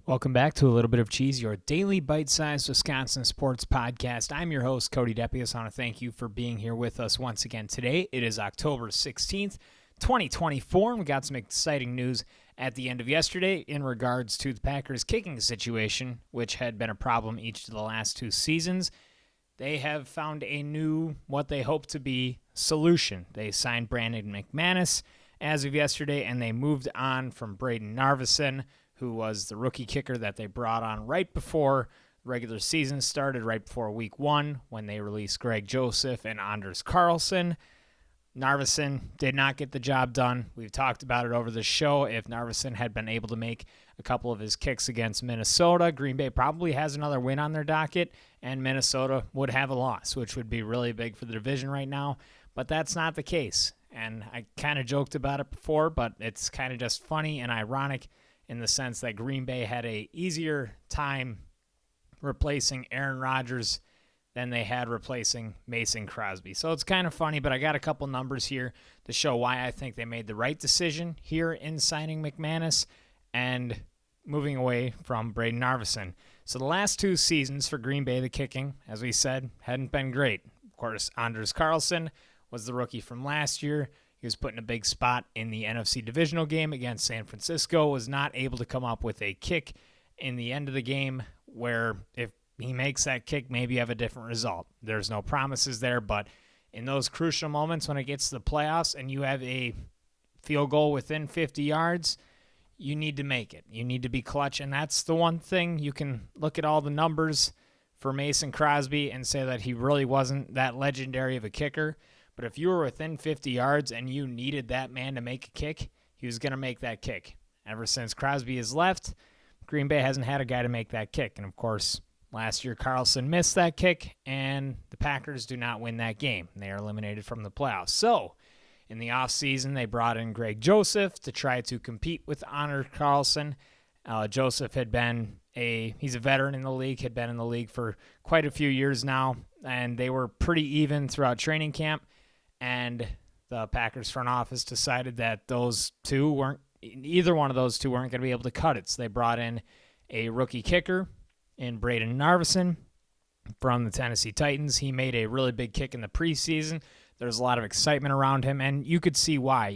Welcome back to A Little Bit of Cheese, your daily bite-sized Wisconsin sports podcast. I'm your host, Cody Depius. I want to thank you for being here with us once again today. It is October 16th, 2024, and we got some exciting news at the end of yesterday in regards to the Packers' kicking situation, which had been a problem each of the last two seasons. They have found a new, what they hope to be, solution. They signed Brandon McManus as of yesterday, and they moved on from Braden Narveson, who was the rookie kicker that they brought on right before the regular season started, right before week one, when they released Greg Joseph and Anders Carlson. Narveson did not get the job done. We've talked about it over the show. If Narveson had been able to make a couple of his kicks against Minnesota, Green Bay probably has another win on their docket, and Minnesota would have a loss, which would be really big for the division right now. But that's not the case. And I kind of joked about it before, but it's kind of just funny and ironic in the sense that Green Bay had a easier time replacing Aaron Rodgers than they had replacing Mason Crosby. So it's kind of funny, but I got a couple numbers here to show why I think they made the right decision here in signing McManus and moving away from Braden Narveson. So the last two seasons for Green Bay, the kicking, as we said, hadn't been great. Of course, Anders Carlson was the rookie from last year. He was put in a big spot in the NFC divisional game against San Francisco, was not able to come up with a kick in the end of the game where if he makes that kick, maybe you have a different result. There's no promises there, but in those crucial moments when it gets to the playoffs and you have a field goal within 50 yards, you need to make it. You need to be clutch, and that's the one thing. You can look at all the numbers for Mason Crosby and say that he really wasn't that legendary of a kicker. But if you were within 50 yards and you needed that man to make a kick, he was going to make that kick. Ever since Crosby has left, Green Bay hasn't had a guy to make that kick. And, of course, last year Carlson missed that kick, and the Packers do not win that game. They are eliminated from the playoffs. So, in the offseason, they brought in Greg Joseph to try to compete with Anders Carlson. Joseph had been he's a veteran in the league, had been in the league for quite a few years now, and they were pretty even throughout training camp. And the Packers front office decided that either one of those two weren't going to be able to cut it. So they brought in a rookie kicker in Braden Narveson from the Tennessee Titans. He made a really big kick in the preseason. There's a lot of excitement around him, and you could see why.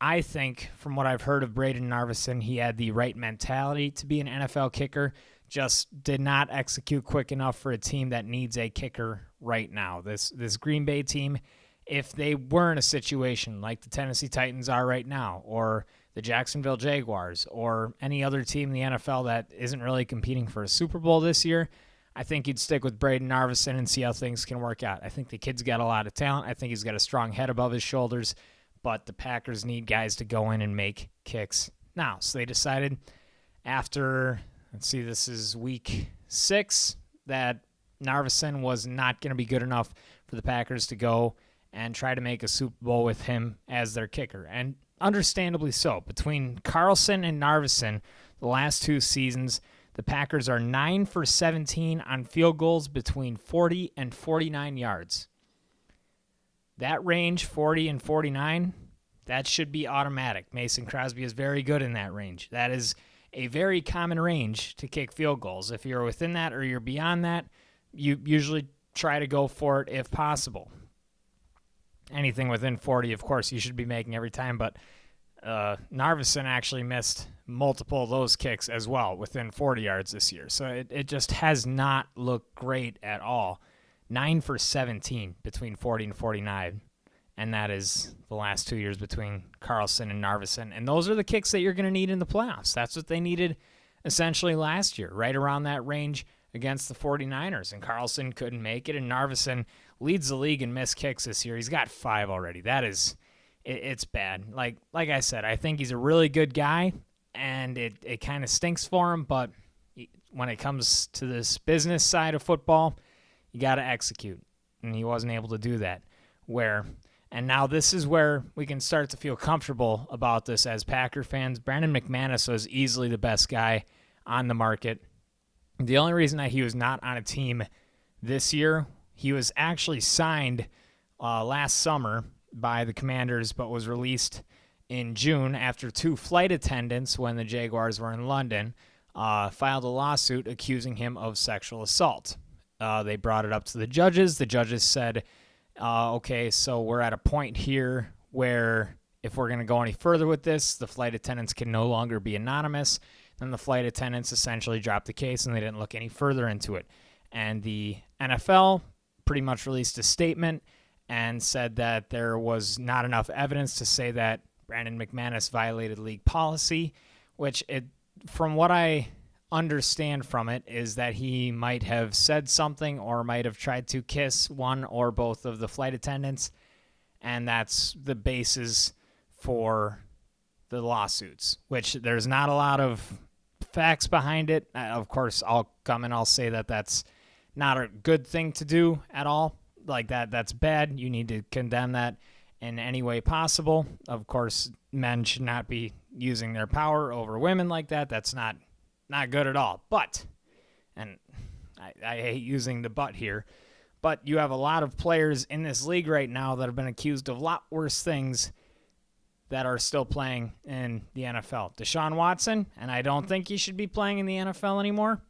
I think from what I've heard of Braden Narveson, he had the right mentality to be an NFL kicker, just did not execute quick enough for a team that needs a kicker right now. This Green Bay team, if they were in a situation like the Tennessee Titans are right now, or the Jacksonville Jaguars, or any other team in the NFL that isn't really competing for a Super Bowl this year, I think you'd stick with Braden Narveson and see how things can work out. I think the kid's got a lot of talent. I think he's got a strong head above his shoulders, but the Packers need guys to go in and make kicks now. So they decided after, this is week 6, that Narveson was not going to be good enough for the Packers to go and try to make a Super Bowl with him as their kicker. And understandably so. Between Carlson and Narveson, the last two seasons, the Packers are 9 for 17 on field goals between 40 and 49 yards. That range, 40 and 49, that should be automatic. Mason Crosby is very good in that range. That is a very common range to kick field goals. If you're within that or you're beyond that, you usually try to go for it if possible. Anything within 40, of course, you should be making every time, but Narveson actually missed multiple of those kicks as well within 40 yards this year. So it just has not looked great at all. 9 for 17 between 40 and 49. And that is the last 2 years between Carlson and Narveson. And those are the kicks that you're going to need in the playoffs. That's what they needed essentially last year, right around that range against the 49ers. And Carlson couldn't make it, and Narveson leads the league in missed kicks this year. He's got 5 already. It's bad. Like I said, I think he's a really good guy, and it kind of stinks for him, but when it comes to this business side of football, you got to execute, and he wasn't able to do that. And now this is where we can start to feel comfortable about this as Packer fans. Brandon McManus was easily the best guy on the market. The only reason that he was not on a team this year, he was actually signed last summer by the Commanders, but was released in June after 2 flight attendants when the Jaguars were in London filed a lawsuit accusing him of sexual assault. They brought it up to the judges. The judges said, okay, so we're at a point here where if we're going to go any further with this, the flight attendants can no longer be anonymous. Then the flight attendants essentially dropped the case and they didn't look any further into it. And the NFL pretty much released a statement and said that there was not enough evidence to say that Brandon McManus violated league policy, which from what I understand from it is that he might have said something or might have tried to kiss one or both of the flight attendants, and that's the basis for the lawsuits, which there's not a lot of facts behind it. Of course, I'll come and I'll say that that's not a good thing to do at all. Like that's bad. You need to condemn that in any way possible. Of course, men should not be using their power over women like that. That's not good at all. But, and I hate using the but here, but you have a lot of players in this league right now that have been accused of a lot worse things that are still playing in the NFL. Deshaun Watson, and I don't think he should be playing in the NFL anymore.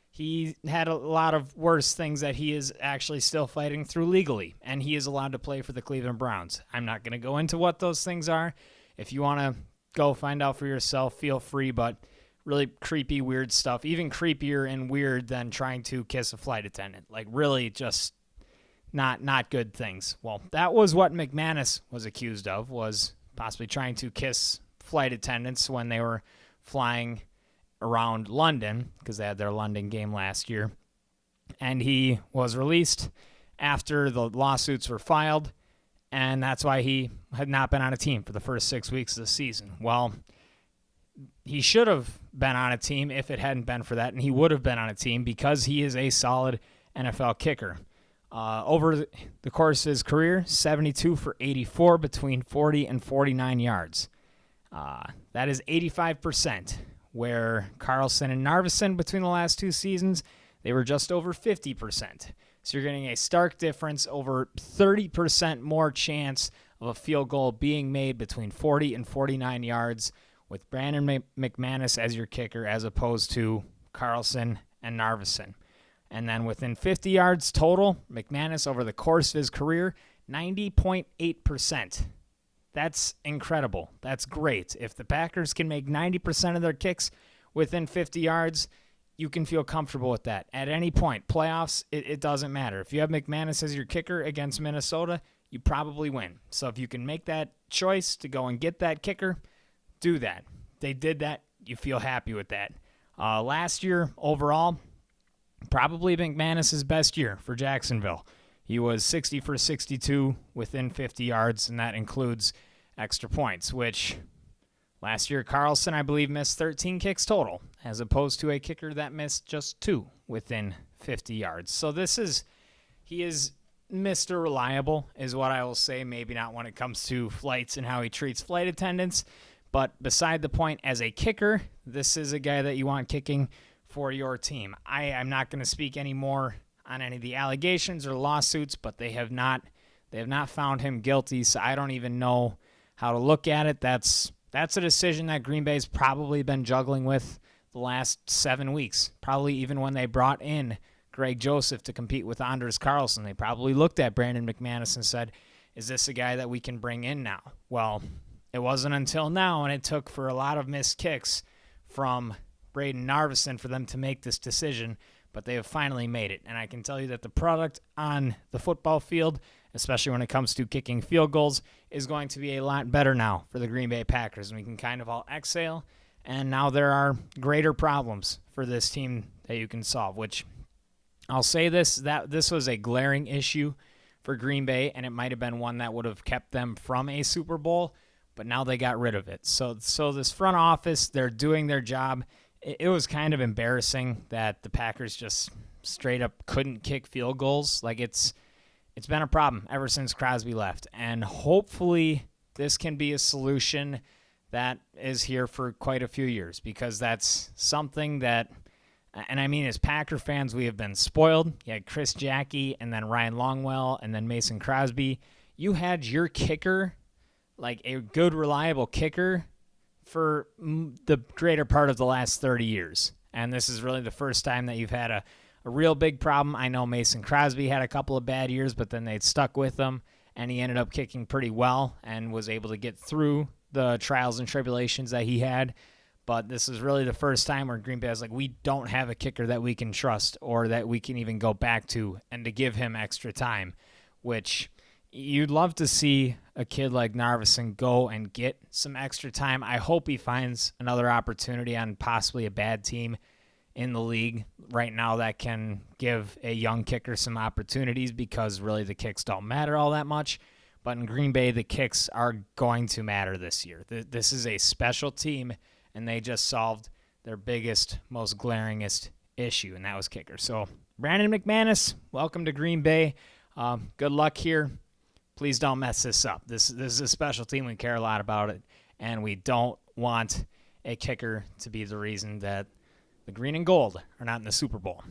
He had a lot of worse things that he is actually still fighting through legally, and he is allowed to play for the Cleveland Browns. I'm not going to go into what those things are. If you want to go find out for yourself, feel free, but really creepy, weird stuff, even creepier and weird than trying to kiss a flight attendant. Like really just not good things. Well, that was what McManus was accused of, was possibly trying to kiss flight attendants when they were flying around London, because they had their London game last year. And he was released after the lawsuits were filed, and that's why he had not been on a team for the first 6 weeks of the season. Well, he should have been on a team if it hadn't been for that, and he would have been on a team because he is a solid NFL kicker. Over the course of his career, 72 for 84 between 40 and 49 yards. That is 85%, where Carlson and Narveson between the last two seasons, they were just over 50%. So you're getting a stark difference, over 30% more chance of a field goal being made between 40 and 49 yards with Brandon McManus as your kicker as opposed to Carlson and Narveson. And then within 50 yards total, McManus over the course of his career, 90.8%. That's incredible. That's great. If the Packers can make 90% of their kicks within 50 yards, you can feel comfortable with that. At any point, playoffs, it doesn't matter. If you have McManus as your kicker against Minnesota, you probably win. So if you can make that choice to go and get that kicker, do that. They did that. You feel happy with that. Last year, overall, probably McManus' best year for Jacksonville. He was 60 for 62 within 50 yards, and that includes extra points, which last year Carlson, I believe, missed 13 kicks total, as opposed to a kicker that missed just 2 within 50 yards. So he is Mr. Reliable, is what I will say. Maybe not when it comes to flights and how he treats flight attendants, but beside the point, as a kicker, this is a guy that you want kicking for your team. I'm not going to speak any more on any of the allegations or lawsuits, but they have not found him guilty, so I don't even know how to look at it. That's a decision that Green Bay's probably been juggling with the last 7 weeks. Probably even when they brought in Greg Joseph to compete with Anders Carlson, they probably looked at Brandon McManus and said, is this a guy that we can bring in now? Well, it wasn't until now, and it took for a lot of missed kicks from Braden Narveson for them to make this decision, but they have finally made it. And I can tell you that the product on the football field, especially when it comes to kicking field goals, is going to be a lot better now for the Green Bay Packers. And we can kind of all exhale, and now there are greater problems for this team that you can solve, which I'll say that this was a glaring issue for Green Bay, and it might have been one that would have kept them from a Super Bowl, but now they got rid of it. So this front office, they're doing their job. It was kind of embarrassing that the Packers just straight up couldn't kick field goals. Like it's been a problem ever since Crosby left, and hopefully this can be a solution that is here for quite a few years, because that's something that, and I mean, as Packer fans, we have been spoiled. You had Chris Jackie and then Ryan Longwell and then Mason Crosby. You had your kicker, like a good, reliable kicker, for the greater part of the last 30 years. And this is really the first time that you've had a real big problem. I know Mason Crosby had a couple of bad years, but then they'd stuck with him, and he ended up kicking pretty well and was able to get through the trials and tribulations that he had. But this is really the first time where Green Bay is like, we don't have a kicker that we can trust or that we can even go back to, and to give him extra time, which you'd love to see a kid like Narveson go and get some extra time. I hope he finds another opportunity on possibly a bad team in the league right now that can give a young kicker some opportunities, because really the kicks don't matter all that much. But in Green Bay, the kicks are going to matter this year. This is a special team, and they just solved their biggest, most glaringest issue, and that was kicker. So Brandon McManus, welcome to Green Bay. Good luck here. Please don't mess this up. This is a special team. We care a lot about it, and we don't want a kicker to be the reason that the green and gold are not in the Super Bowl.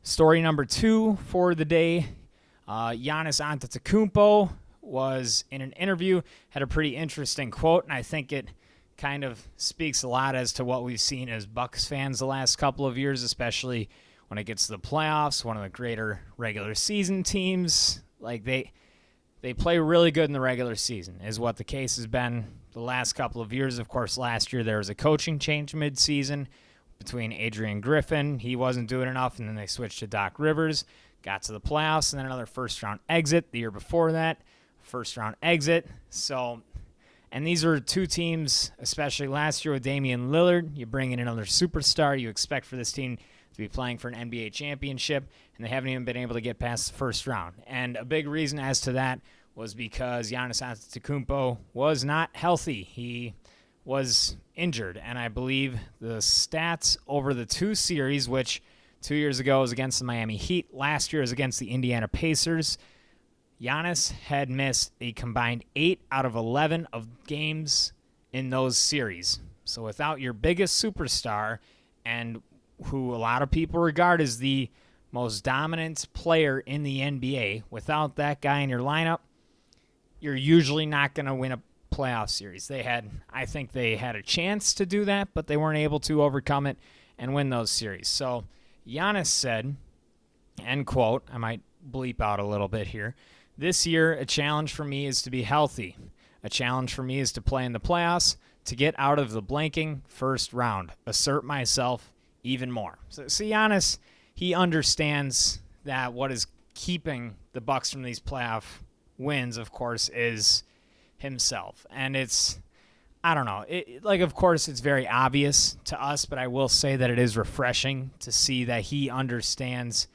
Story number 2 for the day. Giannis Antetokounmpo was in an interview, had a pretty interesting quote, and I think it kind of speaks a lot as to what we've seen as Bucks fans the last couple of years, especially when it gets to the playoffs, one of the greater regular season teams. Like they play really good in the regular season, is what the case has been the last couple of years. Of course, last year there was a coaching change mid-season between Adrian Griffin. He wasn't doing enough, and then they switched to Doc Rivers, got to the playoffs, and then another first-round exit. The year before that, first-round exit. So, and these are two teams, especially last year with Damian Lillard. You bring in another superstar. You expect for this team to be playing for an NBA championship, and they haven't even been able to get past the first round. And a big reason as to that was because Giannis Antetokounmpo was not healthy. He was injured, and I believe the stats over the 2 series, which 2 years ago was against the Miami Heat, last year was against the Indiana Pacers, Giannis had missed a combined 8 out of 11 of games in those series. So without your biggest superstar, and who a lot of people regard as the most dominant player in the NBA, without that guy in your lineup, you're usually not going to win a playoff series. I think they had a chance to do that, but they weren't able to overcome it and win those series. So Giannis said, end quote, I might bleep out a little bit here, "This year, a challenge for me is to be healthy. A challenge for me is to play in the playoffs, to get out of the blanking first round, assert myself even more." So Giannis, he understands that what is keeping the Bucks from these playoff wins, of course, is himself. And it's, I don't know, of course, it's very obvious to us, but I will say that it is refreshing to see that he understands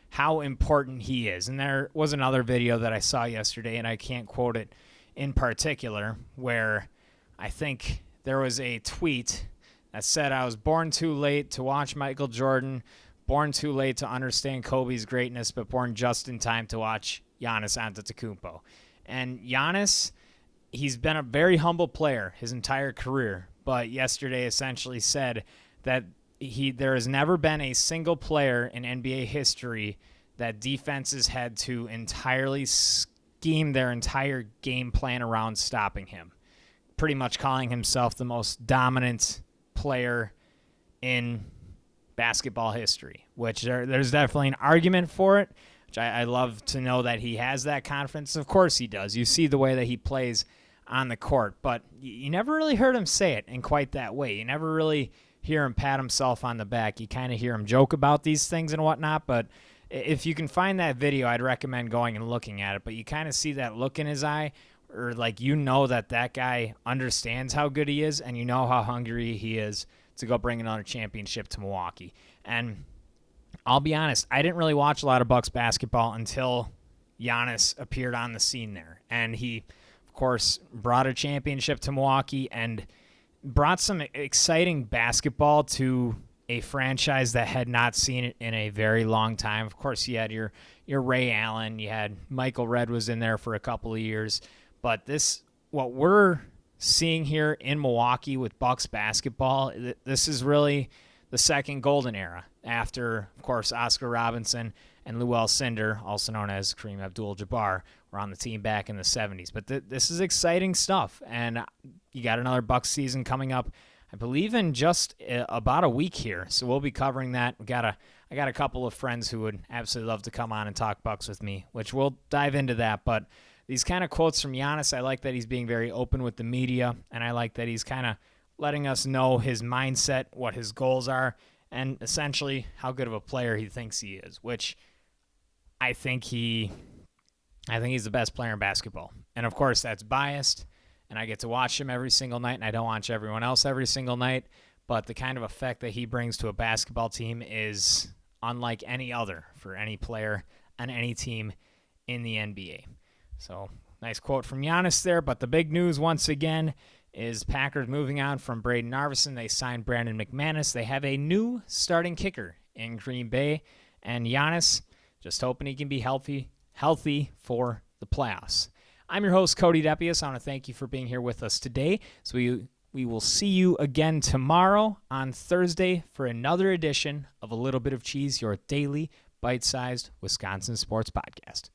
how important he is. And there was another video that I saw yesterday, and I can't quote it in particular, where I think there was a tweet that said, "I was born too late to watch Michael Jordan, born too late to understand Kobe's greatness, but born just in time to watch Giannis Antetokounmpo." And Giannis, he's been a very humble player his entire career, but yesterday essentially said that there has never been a single player in NBA history that defenses had to entirely scheme their entire game plan around stopping him, pretty much calling himself the most dominant player in basketball history, which there's definitely an argument for it, which I love to know that he has that confidence. Of course he does. You see the way that he plays on the court, but you never really heard him say it in quite that way. You never really hear him pat himself on the back. You kind of hear him joke about these things and whatnot, but if you can find that video, I'd recommend going and looking at it. But you kind of see that look in his eye, or like that guy understands how good he is, and you know how hungry he is to go bring another championship to Milwaukee. And I'll be honest, I didn't really watch a lot of Bucks basketball until Giannis appeared on the scene there. And he, of course, brought a championship to Milwaukee and brought some exciting basketball to a franchise that had not seen it in a very long time. Of course, you had your Ray Allen, you had Michael Redd was in there for a couple of years, but what we're seeing here in Milwaukee with Bucks basketball, this is really the second golden era after, of course, Oscar Robinson and Lou Alcindor, also known as Kareem Abdul-Jabbar, were on the team back in the 70s. But this is exciting stuff, and you got another Bucks season coming up. I believe in just about a week here. So we'll be covering that. I got a couple of friends who would absolutely love to come on and talk Bucks with me, which we'll dive into that. But these kind of quotes from Giannis, I like that he's being very open with the media, and I like that he's kind of letting us know his mindset, what his goals are, and essentially how good of a player he thinks he is, which I think he's the best player in basketball. And of course, that's biased, and I get to watch him every single night, and I don't watch everyone else every single night, but the kind of effect that he brings to a basketball team is unlike any other for any player on any team in the NBA. So, nice quote from Giannis there, but the big news once again is Packers moving on from Braden Narvison. They signed Brandon McManus. They have a new starting kicker in Green Bay, and Giannis, just hoping he can be healthy for the playoffs. I'm your host, Cody Depius. I want to thank you for being here with us today. So we will see you again tomorrow on Thursday for another edition of A Little Bit of Cheese, your daily bite-sized Wisconsin sports podcast.